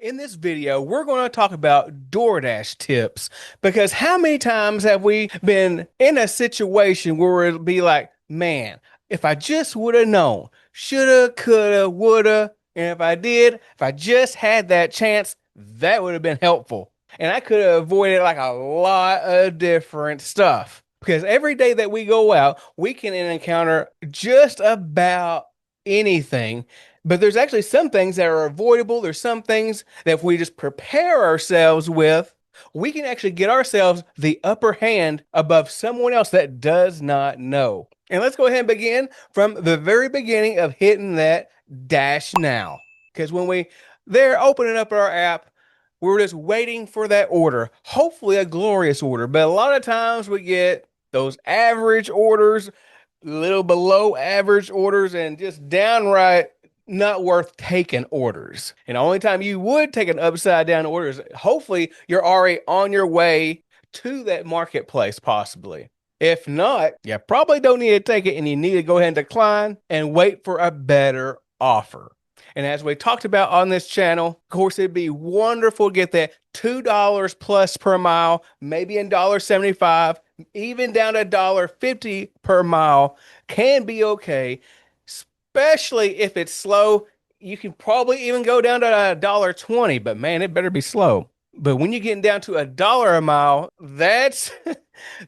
In this video, we're going to talk about DoorDash tips because how many times have we been in a situation where it'll be like, man, if I just would have known, shoulda, coulda, woulda, and if I just had that chance, that would have been helpful. And I could have avoided like a lot of different stuff because every day that we go out, we can encounter just about anything, but there's actually some things that are avoidable. There's some things that if we just prepare ourselves with, we can actually get ourselves the upper hand above someone else that does not know. And let's go ahead and begin from the very beginning of hitting that dash now. Because when they're opening up our app, we're just waiting for that order, hopefully a glorious order. But a lot of times we get those average orders, little below average orders, and just downright not worth taking orders. And the only time you would take an upside down order is hopefully you're already on your way to that marketplace, possibly. If not, you probably don't need to take it and you need to go ahead and decline and wait for a better offer. And as we talked about on this channel, of course, it'd be wonderful to get that $2 plus per mile, maybe $1.75, even down to $1.50 per mile can be okay, especially if it's slow. You can probably even go down to $1.20, but man, it better be slow. But when you're getting down to $1 a mile, that's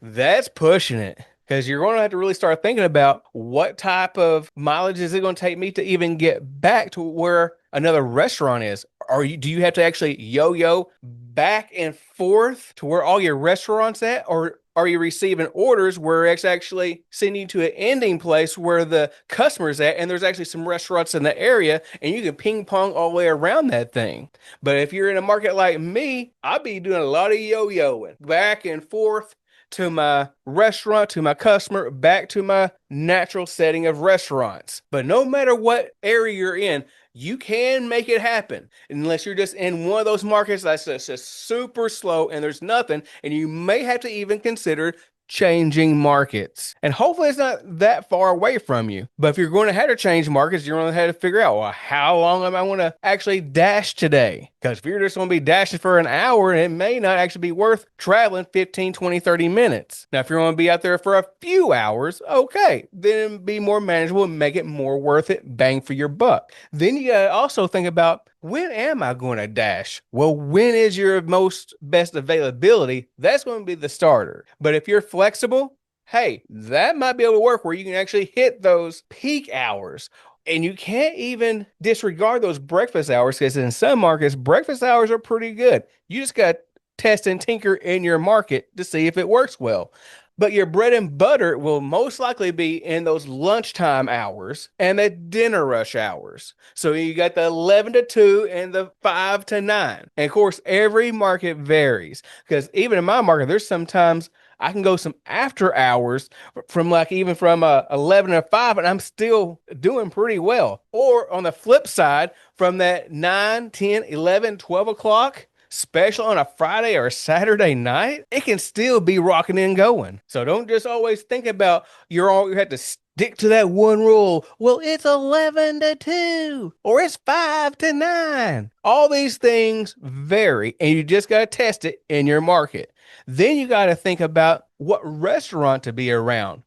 that's pushing it. Because you're going to have to really start thinking about what type of mileage is it going to take me to even get back to where another restaurant is? Do you have to actually yo-yo back and forth to where all your restaurants at? Or are you receiving orders where it's actually sending you to an ending place where the customer's at and there's actually some restaurants in the area and you can ping pong all the way around that thing? But if you're in a market like me, I'd be doing a lot of yo-yoing back and forth to my restaurant, to my customer, back to my natural setting of restaurants. But no matter what area you're in, you can make it happen unless you're just in one of those markets that's just super slow and there's nothing. And you may have to even consider changing markets. And hopefully it's not that far away from you. But if you're going to have to change markets, you're going to have to figure out, well, how long am I going to actually dash today? Because if you're just going to be dashing for an hour, it may not actually be worth traveling 15, 20, 30 minutes. Now, if you're going to be out there for a few hours, okay, then it'd be more manageable and make it more worth it, bang for your buck. Then you gotta also think about, when am I going to dash? Well, when is your most best availability? That's going to be the starter. But if you're flexible, hey, that might be able to work where you can actually hit those peak hours. And you can't even disregard those breakfast hours because in some markets, breakfast hours are pretty good. You just got to test and tinker in your market to see if it works well. But your bread and butter will most likely be in those lunchtime hours and the dinner rush hours. So you got the 11 to 2 and the 5 to 9. And of course, every market varies because even in my market, there's sometimes I can go some after hours from like even from 11 to 5 and I'm still doing pretty well. Or on the flip side, from that 9, 10, 11, 12 o'clock, special on a Friday or a Saturday night, it can still be rocking and going. So don't just always think about you have to stick to that one rule. Well, it's 11 to 2 or it's 5 to 9. All these things vary and you just got to test it in your market. Then you got to think about what restaurant to be around.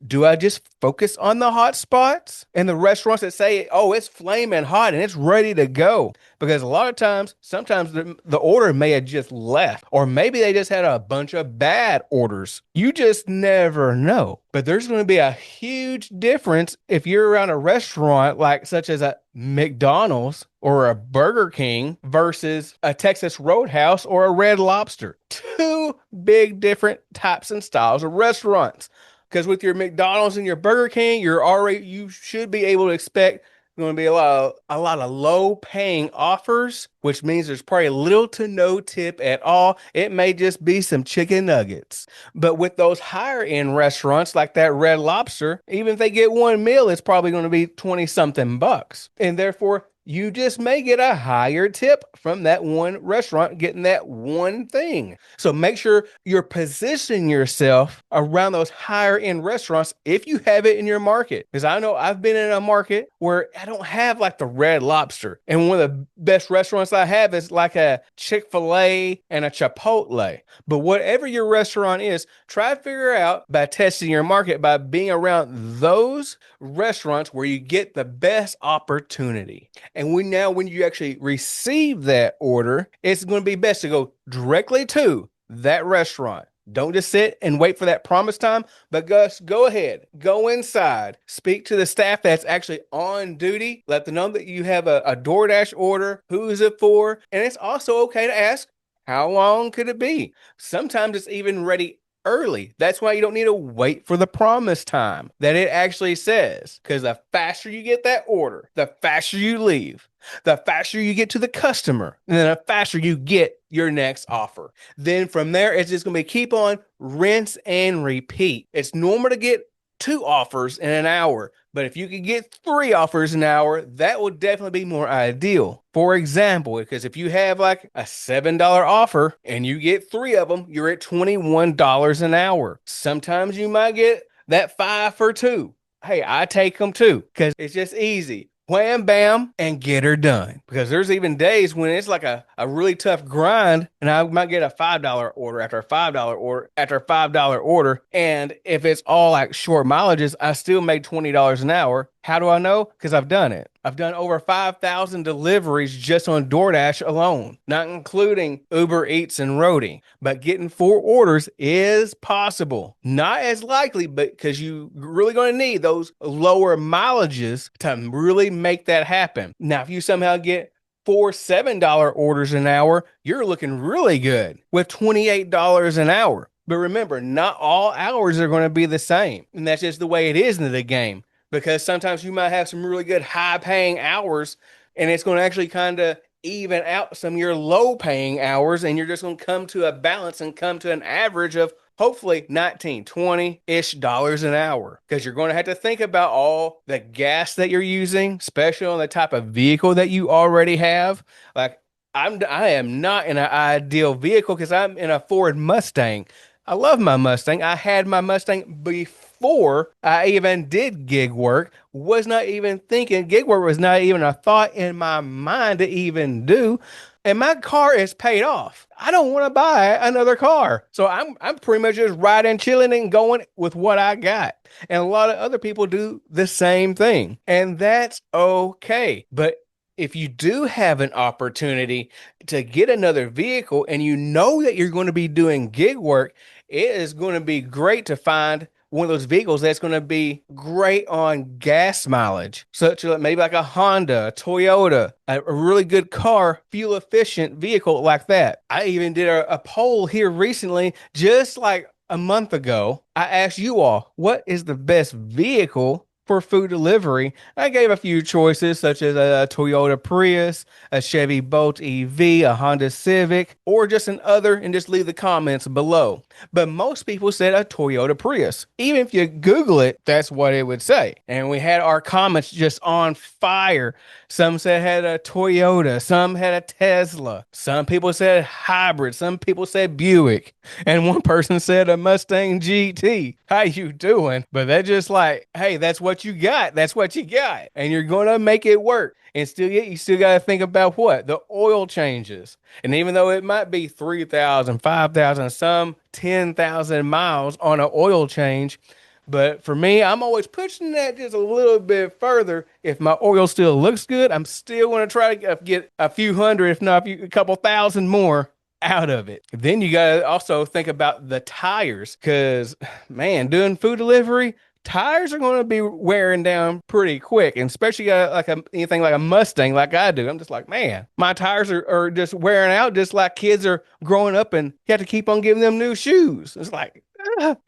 Do I just focus on the hot spots and the restaurants that say, oh, it's flaming hot and it's ready to go? Because a lot of times, sometimes the order may have just left, or maybe they just had a bunch of bad orders. You just never know. But there's going to be a huge difference if you're around a restaurant like such as a McDonald's or a Burger King versus a Texas Roadhouse or a Red Lobster. Two big different types and styles of restaurants. Because with your McDonald's and your Burger King, you should be able to expect going to be a lot of low paying offers, which means there's probably little to no tip at all. It may just be some chicken nuggets. But with those higher end restaurants like that Red Lobster, even if they get one meal, it's probably going to be 20 something bucks. And therefore, you just may get a higher tip from that one restaurant getting that one thing. So make sure you're positioning yourself around those higher end restaurants if you have it in your market. Because I know I've been in a market where I don't have like the Red Lobster. And one of the best restaurants I have is like a Chick-fil-A and a Chipotle. But whatever your restaurant is, try to figure out by testing your market, by being around those restaurants where you get the best opportunity. And when you actually receive that order, it's going to be best to go directly to that restaurant. Don't just sit and wait for that promise time, but Gus, go ahead, go inside, speak to the staff that's actually on duty, let them know that you have a DoorDash order, who is it for, and it's also okay to ask, how long could it be? Sometimes it's even ready early. That's why you don't need to wait for the promise time that it actually says. Because the faster you get that order, the faster you leave, the faster you get to the customer, and then the faster you get your next offer. Then from there, it's just going to be keep on rinse and repeat. It's normal to get 2 offers in an hour, but if you can get 3 offers an hour, that will definitely be more ideal. For example, because if you have like a $7 offer and you get 3 of them, you're at $21 an hour. Sometimes you might get that 5 for 2. Hey, I take them too because it's just easy. Wham bam and get her done. Because there's even days when it's like a really tough grind, and I might get a $5 order after a $5 order after a $5 order. And if it's all like short mileages, I still make $20 an hour. How do I know? Because I've done it. I've done over 5,000 deliveries just on DoorDash alone, not including Uber Eats and Roadie. But getting 4 orders is possible. Not as likely, but because you really going to need those lower mileages to really make that happen. Now, if you somehow get 4 $7 orders an hour, you're looking really good with $28 an hour. But remember, not all hours are going to be the same. And that's just the way it is in the game. Because sometimes you might have some really good high paying hours and it's going to actually kind of even out some of your low paying hours, and you're just going to come to a balance and come to an average of hopefully 19, 20-ish dollars an hour. Because you're going to have to think about all the gas that you're using, especially on the type of vehicle that you already have. Like I am not in an ideal vehicle because I'm in a Ford Mustang. I love my Mustang. I had my Mustang before I even did gig work. Was not even thinking gig work was not even a thought in my mind to even do. And my car is paid off. I don't want to buy another car. So I'm pretty much just riding, chilling, and going with what I got. And a lot of other people do the same thing. And that's okay. But if you do have an opportunity to get another vehicle and you know that you're going to be doing gig work, it is going to be great to find one of those vehicles that's going to be great on gas mileage, such as maybe like a Honda, a Toyota, a really good car, fuel efficient vehicle like that. I even did a poll here recently, just like a month ago. I asked you all, what is the best vehicle for food delivery? I gave a few choices such as a Toyota Prius, a Chevy Bolt EV, a Honda Civic, or just an other, and just leave the comments below. But most people said a Toyota Prius. Even if you Google it, that's what it would say. And we had our comments just on fire. Some said had a Toyota, some had a Tesla, some people said hybrid, some people said Buick, and one person said a Mustang GT. How you doing? But they're just like, hey, that's what you got. That's what you got. And you're going to make it work. And still, yet you still got to think about what? The oil changes. And even though it might be 3,000, 5,000, some 10,000 miles on an oil change, but for me, I'm always pushing that just a little bit further. If my oil still looks good, I'm still going to try to get a few hundred, if not a couple thousand more out of it. Then you got to also think about the tires because, man, doing food delivery, tires are going to be wearing down pretty quick, and especially anything like a Mustang like I do. I'm just like, man, my tires are just wearing out just like kids are growing up and you have to keep on giving them new shoes. It's like,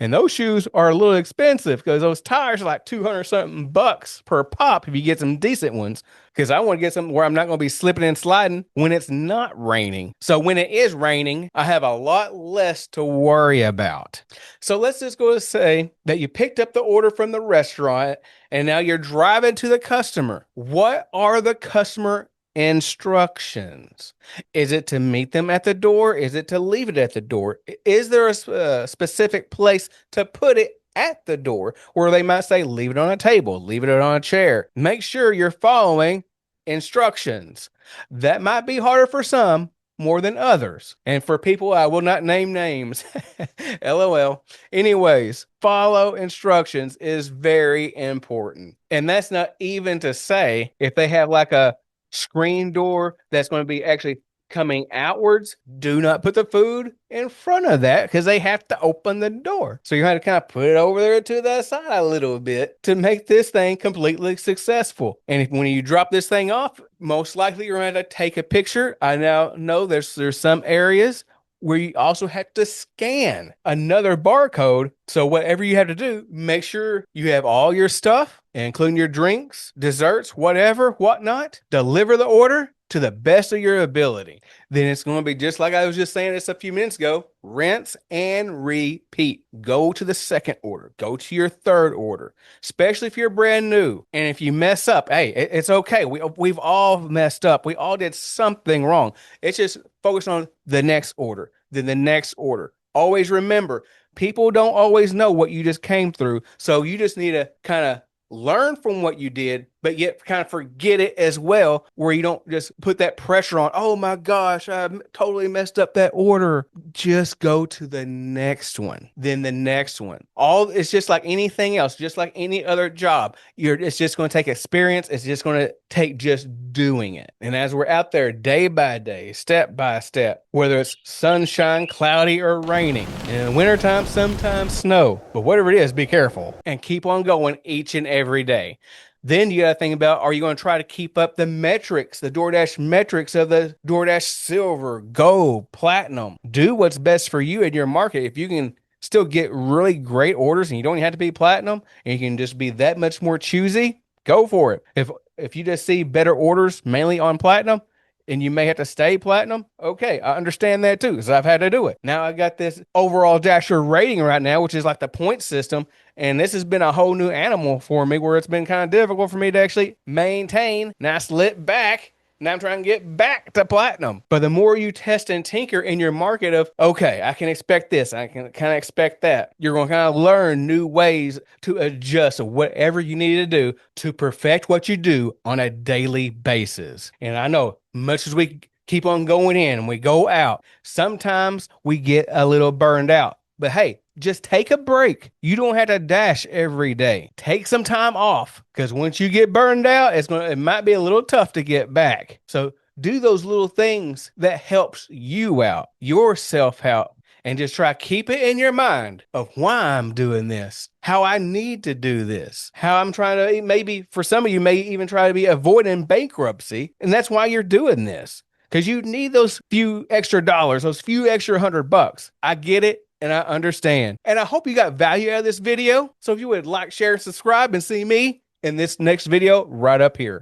And those shoes are a little expensive because those tires are like 200 something bucks per pop if you get some decent ones. Because I want to get something where I'm not going to be slipping and sliding when it's not raining. So when it is raining, I have a lot less to worry about. So let's just go and say that you picked up the order from the restaurant and now you're driving to the customer. What are the customer instructions? Is it to meet them at the door? Is it to leave it at the door? Is there a specific place to put it at the door where they might say, leave it on a table, leave it on a chair? Make sure you're following instructions. That might be harder for some more than others. And for people, I will not name names. LOL. Anyways, follow instructions is very important. And that's not even to say if they have like a screen door that's going to be actually coming outwards, do not put the food in front of that because they have to open the door. So you have to kind of put it over there to the side a little bit to make this thing completely successful. And when you drop this thing off, most likely you're going to take a picture. I now know there's some areas where you also have to scan another barcode. So whatever you have to do, make sure you have all your stuff, including your drinks, desserts, whatever, whatnot. Deliver the order to the best of your ability. Then it's going to be just like I was just saying this a few minutes ago, rinse and repeat. Go to the second order, go to your third order, especially if you're brand new. And if you mess up, hey, it's okay. We've all messed up. We all did something wrong. It's just focus on the next order, then the next order. Always remember, people don't always know what you just came through. So you just need to kind of learn from what you did, but yet kind of forget it as well, where you don't just put that pressure on. Oh my gosh, I totally messed up that order. Just go to the next one, then the next one. All it's just like anything else, just like any other job. It's just going to take experience. It's just going to take just doing it. And as we're out there day by day, step by step, whether it's sunshine, cloudy, or raining, in the wintertime, sometimes snow, but whatever it is, be careful and keep on going each and every day. Then you got to think about, are you going to try to keep up the metrics, the DoorDash metrics of the DoorDash Silver, Gold, Platinum? Do what's best for you in your market. If you can still get really great orders and you don't have to be Platinum and you can just be that much more choosy, go for it. If you just see better orders mainly on Platinum, and you may have to stay Platinum, okay, I understand that too, because I've had to do it. Now I got this overall Dasher rating right now, which is like the point system, and this has been a whole new animal for me where it's been kind of difficult for me to actually maintain. Now I slipped back. Now I'm trying to get back to Platinum. But the more you test and tinker in your market of, okay, I can expect this, I can kind of expect that, you're going to kind of learn new ways to adjust whatever you need to do to perfect what you do on a daily basis. And I know much as we keep on going in and we go out, sometimes we get a little burned out. But hey, just take a break. You don't have to dash every day. Take some time off, because once you get burned out, it might be a little tough to get back. So do those little things that helps you out, your self-help, and just try to keep it in your mind of why I'm doing this, how I need to do this, how I'm trying to, maybe for some of you may even try to be avoiding bankruptcy. And that's why you're doing this, because you need those few extra dollars, those few extra $100. I get it. And I understand. And I hope you got value out of this video. So if you would like, share, and subscribe, and see me in this next video right up here.